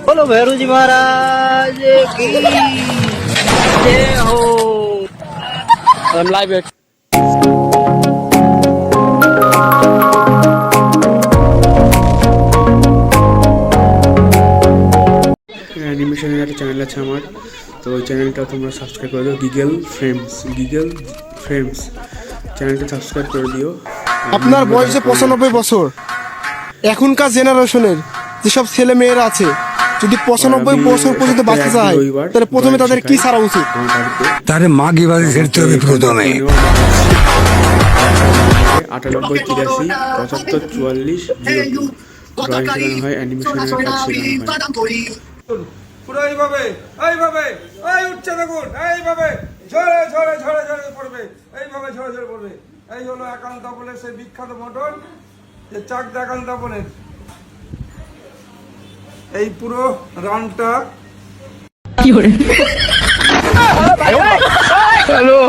बोलो भैरू जी महाराज की जय हो। हम लाइव है। অ্যানিমেশনের একটা চ্যানেল আছে আমার, তো ওই চ্যানেলটা তোমরা সাবস্ক্রাইব করে দিও। গিগল ফ্রেমস চ্যানেলটা সাবস্ক্রাইব করে দিও। আপনার বয়স যে 95 বছর, এখনকার জেনারেশনের যেসব ছেলে মেয়েরা আছে, যদি 95 বছর পর্যন্ত বাঁচতে চায়, তাহলে প্রথমে তাদের কি ছাড়া উচিত? তারে মা কি বাড়ি ছেড়তে হবে প্রথমে। 98 83 75 44 ড্রয়িং শেখানো হয়, অ্যানিমেশনের কাজ শেখানো হয়। পুরো এইভাবে এই উঠছে দেখুন, এইভাবে ঝরে ঝরে ঝরে ঝরে পড়বে, এইভাবে ঝরে ঝরে পড়বে। এই হলো একান্তপনের সেই বিখ্যাত মোটর, যে চাকদা একান্তপনের এই পুরো রানটা কি করে হ্যালো।